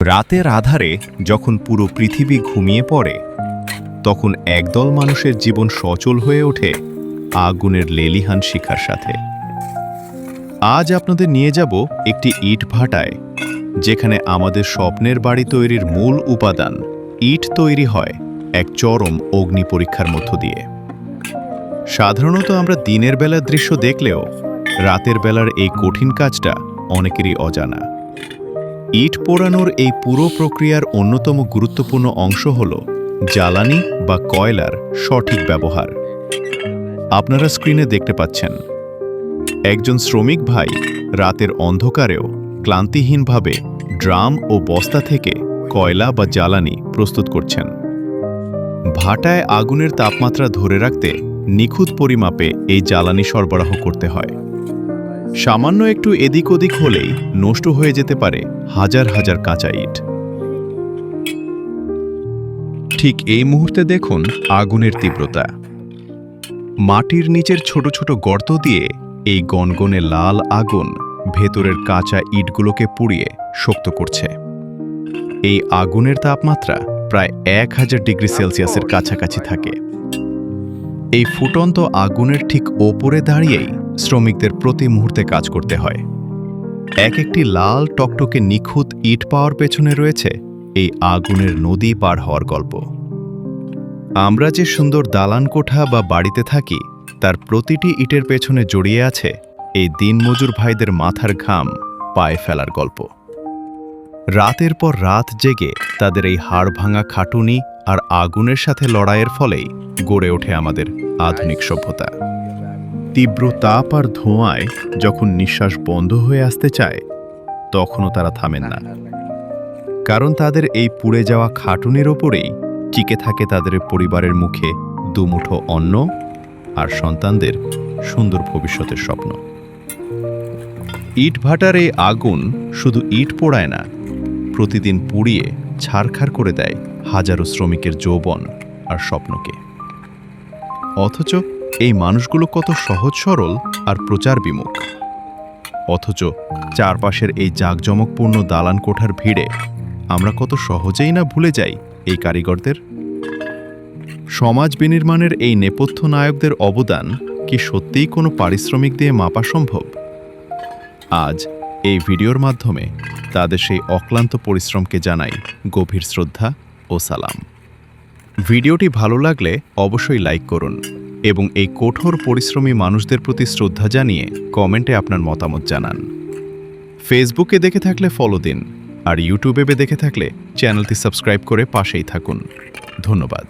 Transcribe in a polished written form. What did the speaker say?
রাতের আধারে যখন পুরো পৃথিবী ঘুমিয়ে পড়ে তখন একদল মানুষের জীবন সচল হয়ে ওঠে আগুনের লেলিহান শিখার সাথে। আজ আপনাদের নিয়ে যাব একটি ইটভাটায়, যেখানে আমাদের স্বপ্নের বাড়ি তৈরির মূল উপাদান ইট তৈরি হয় এক চরম অগ্নি পরীক্ষার মধ্য দিয়ে। সাধারণত আমরা দিনের বেলার দৃশ্য দেখলেও রাতের বেলার এই কঠিন কাজটা অনেকেরই অজানা। ইট পোড়ানোর এই পুরো প্রক্রিয়ার অন্যতম গুরুত্বপূর্ণ অংশ হল জ্বালানি বা কয়লার সঠিক ব্যবহার। আপনারা স্ক্রিনে দেখতে পাচ্ছেন একজন শ্রমিক ভাই রাতের অন্ধকারেও ক্লান্তিহীনভাবে ড্রাম ও বস্তা থেকে কয়লা বা জ্বালানি প্রস্তুত করছেন। ভাটায় আগুনের তাপমাত্রা ধরে রাখতে নিখুঁত পরিমাপে এই জ্বালানি সরবরাহ করতে হয়। সামান্য একটু এদিক ওদিক হলেই নষ্ট হয়ে যেতে পারে হাজার হাজার কাঁচা ইট। ঠিক এই মুহূর্তে দেখুন আগুনের তীব্রতা। মাটির নিচের ছোট ছোট গর্ত দিয়ে এই গনগনে লাল আগুন ভেতরের কাঁচা ইটগুলোকে পুড়িয়ে শক্ত করছে। এই আগুনের তাপমাত্রা প্রায় 1000 ডিগ্রি সেলসিয়াসের কাছাকাছি থাকে। এই ফুটন্ত আগুনের ঠিক ওপরে দাঁড়িয়েই শ্রমিকদের প্রতি মুহূর্তে কাজ করতে হয়। এক একটি লাল টকটকে নিখুঁত ইট পাওয়ার পেছনে রয়েছে এই আগুনের নদী পার হওয়ার গল্প। আমরা যে সুন্দর দালান কোঠা বা বাড়িতে থাকি তার প্রতিটি ইটের পেছনে জড়িয়ে আছে এই দিনমজুর ভাইদের মাথার ঘাম পায়ে ফেলার গল্প। রাতের পর রাত জেগে তাদের এই হাড় ভাঙা খাটুনি আর আগুনের সাথে লড়াইয়ের ফলেই গড়ে ওঠে আমাদের আধুনিক সভ্যতা। তীব্র তাপ আর ধোঁয়ায় যখন নিঃশ্বাস বন্ধ হয়ে আসতে চায় তখনও তারা থামেন না, কারণ তাদের এই পুড়ে যাওয়া খাটুনির ওপরেই টিকে থাকে তাদের পরিবারের মুখে দুমুঠো অন্ন আর সন্তানদের সুন্দর ভবিষ্যতের স্বপ্ন। ইটভাটার এই আগুন শুধু ইট পোড়ায় না, প্রতিদিন পুড়িয়ে ছারখার করে দেয় হাজারো শ্রমিকের যৌবন আর স্বপ্নকে। অথচ এই মানুষগুলো কত সহজ সরল আর প্রচার বিমুখ। অথচ চারপাশের এই জাঁকজমকপূর্ণ দালান কোঠার ভিড়ে আমরা কত সহজেই না ভুলে যাই এই কারিগরদের। সমাজ বিনির্মাণের এই নেপথ্য নায়কদের অবদান কি সত্যিই কোনো পারিশ্রমিক দিয়ে মাপা সম্ভব? আজ এই ভিডিওর মাধ্যমে তাদের সেই অক্লান্ত পরিশ্রমকে জানাই গভীর শ্রদ্ধা ও সালাম। ভিডিওটি ভালো লাগলে অবশ্যই লাইক করুন এবং এই কঠোর পরিশ্রমী মানুষদের প্রতি শ্রদ্ধা জানিয়ে কমেন্টে আপনার মতামত জানান। ফেসবুকে দেখে থাকলে ফলো দিন, আর ইউটিউবে দেখে থাকলে চ্যানেলটি সাবস্ক্রাইব করে পাশেই থাকুন। ধন্যবাদ।